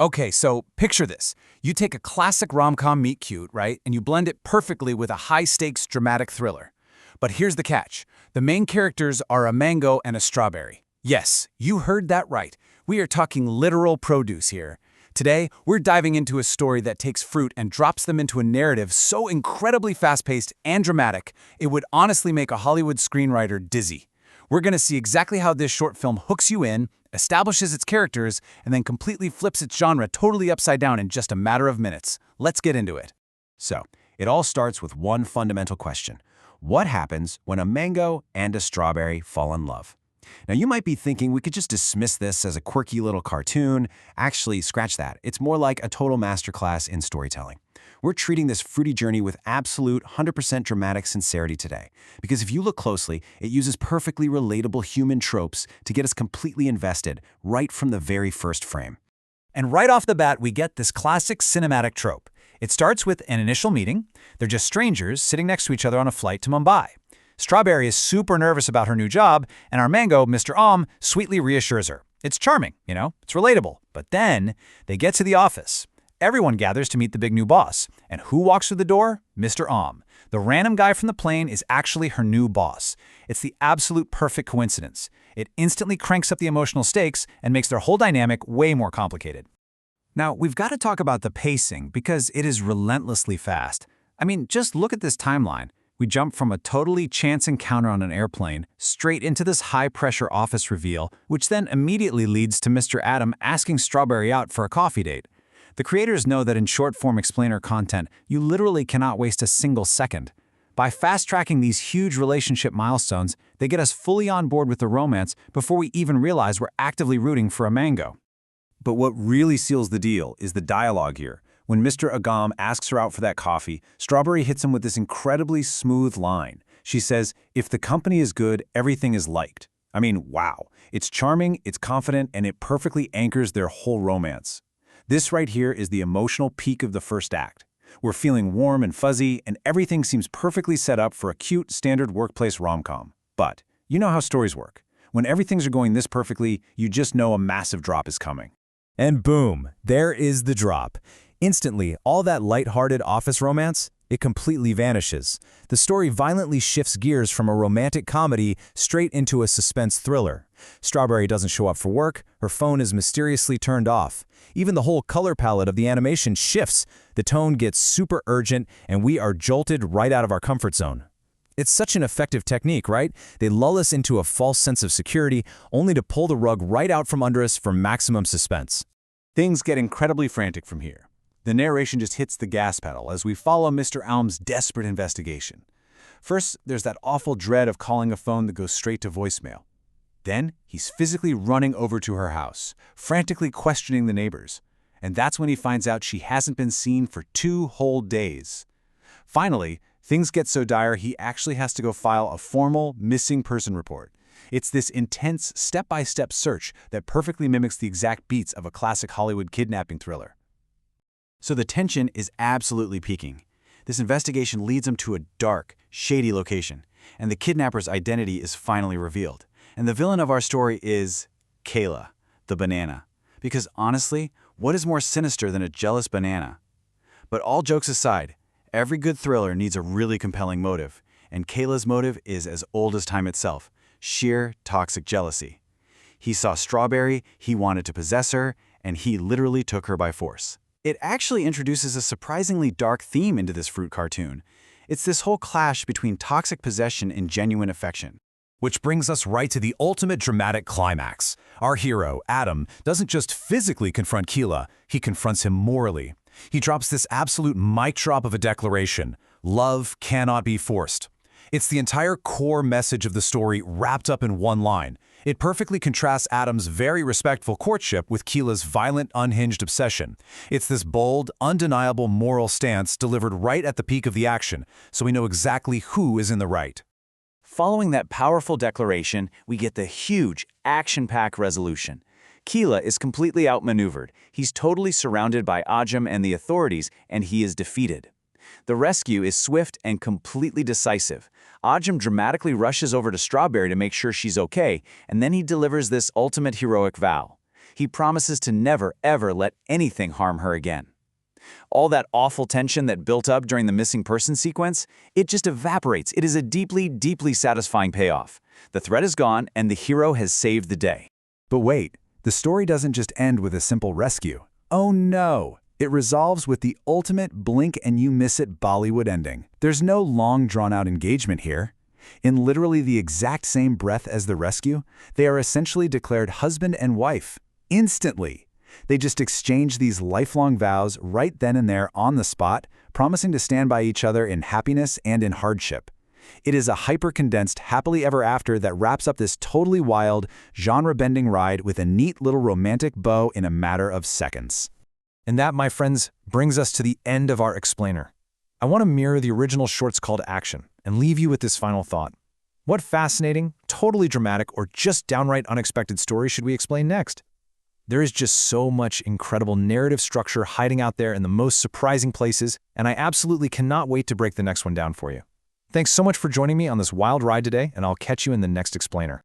Okay, so picture this. You take a classic rom-com meet cute, right? And you blend it perfectly with a high-stakes dramatic thriller. But here's the catch. The main characters are a mango and a strawberry. Yes, you heard that right. We are talking literal produce here. Today, we're diving into a story that takes fruit and drops them into a narrative so incredibly fast-paced and dramatic, it would honestly make a Hollywood screenwriter dizzy. We're going to see exactly how this short film hooks you in, establishes its characters, and then completely flips its genre totally upside down in just a matter of minutes. Let's get into it. So, it all starts with one fundamental question. What happens when a mango and a strawberry fall in love? Now, you might be thinking we could just dismiss this as a quirky little cartoon. Actually, scratch that. It's more like a total masterclass in storytelling. We're treating this fruity journey with absolute 100% dramatic sincerity today. Because if you look closely, it uses perfectly relatable human tropes to get us completely invested right from the very first frame. And right off the bat, we get this classic cinematic trope. It starts with an initial meeting. They're just strangers sitting next to each other on a flight to Mumbai. Strawberry is super nervous about her new job, and our mango, Mr. Aam, sweetly reassures her. It's charming, it's relatable. But then they get to the office. Everyone gathers to meet the big new boss. And who walks through the door? Mr. Aam. The random guy from the plane is actually her new boss. It's the absolute perfect coincidence. It instantly cranks up the emotional stakes and makes their whole dynamic way more complicated. Now, we've got to talk about the pacing because it is relentlessly fast. I mean, just look at this timeline. We jump from a totally chance encounter on an airplane straight into this high-pressure office reveal, which then immediately leads to Mr. Adam asking Strawberry out for a coffee date. The creators know that in short-form explainer content, you literally cannot waste a single second. By fast-tracking these huge relationship milestones, they get us fully on board with the romance before we even realize we're actively rooting for a mango. But what really seals the deal is the dialogue here. When Mr. Agam asks her out for that coffee, Strawberry hits him with this incredibly smooth line. She says, "If the company is good, everything is liked." I mean, wow. It's charming, it's confident, and it perfectly anchors their whole romance. This right here is the emotional peak of the first act. We're feeling warm and fuzzy, and everything seems perfectly set up for a cute, standard workplace rom-com. But you know how stories work. When everything's going this perfectly, you just know a massive drop is coming. And boom, there is the drop. Instantly, all that light-hearted office romance, it completely vanishes. The story violently shifts gears from a romantic comedy straight into a suspense thriller. Strawberry doesn't show up for work, her phone is mysteriously turned off. Even the whole color palette of the animation shifts. The tone gets super urgent, and we are jolted right out of our comfort zone. It's such an effective technique, right? They lull us into a false sense of security, only to pull the rug right out from under us for maximum suspense. Things get incredibly frantic from here. The narration just hits the gas pedal as we follow Mr. Aam's desperate investigation. First, there's that awful dread of calling a phone that goes straight to voicemail. Then, he's physically running over to her house, frantically questioning the neighbors. And that's when he finds out she hasn't been seen for 2 whole days. Finally, things get so dire he actually has to go file a formal missing person report. It's this intense, step-by-step search that perfectly mimics the exact beats of a classic Hollywood kidnapping thriller. So the tension is absolutely peaking. This investigation leads him to a dark, shady location, and the kidnapper's identity is finally revealed. And the villain of our story is Kela, the banana. Because honestly, what is more sinister than a jealous banana? But all jokes aside, every good thriller needs a really compelling motive, and Kela's motive is as old as time itself, sheer toxic jealousy. He saw Strawberry, he wanted to possess her, and he literally took her by force. It actually introduces a surprisingly dark theme into this fruit cartoon. It's this whole clash between toxic possession and genuine affection. Which brings us right to the ultimate dramatic climax. Our hero, Adam, doesn't just physically confront Kela, he confronts him morally. He drops this absolute mic drop of a declaration: love cannot be forced. It's the entire core message of the story wrapped up in one line. It perfectly contrasts Adam's very respectful courtship with Kela's violent, unhinged obsession. It's this bold, undeniable moral stance delivered right at the peak of the action, so we know exactly who is in the right. Following that powerful declaration, we get the huge, action-packed resolution. Kela is completely outmaneuvered. He's totally surrounded by Ajam and the authorities, and he is defeated. The rescue is swift and completely decisive. Ajam dramatically rushes over to Strawberry to make sure she's okay, and then he delivers this ultimate heroic vow. He promises to never, ever let anything harm her again. All that awful tension that built up during the missing person sequence, it just evaporates. It is a deeply, deeply satisfying payoff. The threat is gone, and the hero has saved the day. But wait, the story doesn't just end with a simple rescue. Oh no! It resolves with the ultimate blink-and-you-miss-it Bollywood ending. There's no long, drawn-out engagement here. In literally the exact same breath as the rescue, they are essentially declared husband and wife, instantly. They just exchange these lifelong vows right then and there on the spot, promising to stand by each other in happiness and in hardship. It is a hyper-condensed happily ever after that wraps up this totally wild, genre-bending ride with a neat little romantic bow in a matter of seconds. And that, my friends, brings us to the end of our explainer. I want to mirror the original short's call to action and leave you with this final thought. What fascinating, totally dramatic, or just downright unexpected story should we explain next? There is just so much incredible narrative structure hiding out there in the most surprising places, and I absolutely cannot wait to break the next one down for you. Thanks so much for joining me on this wild ride today, and I'll catch you in the next explainer.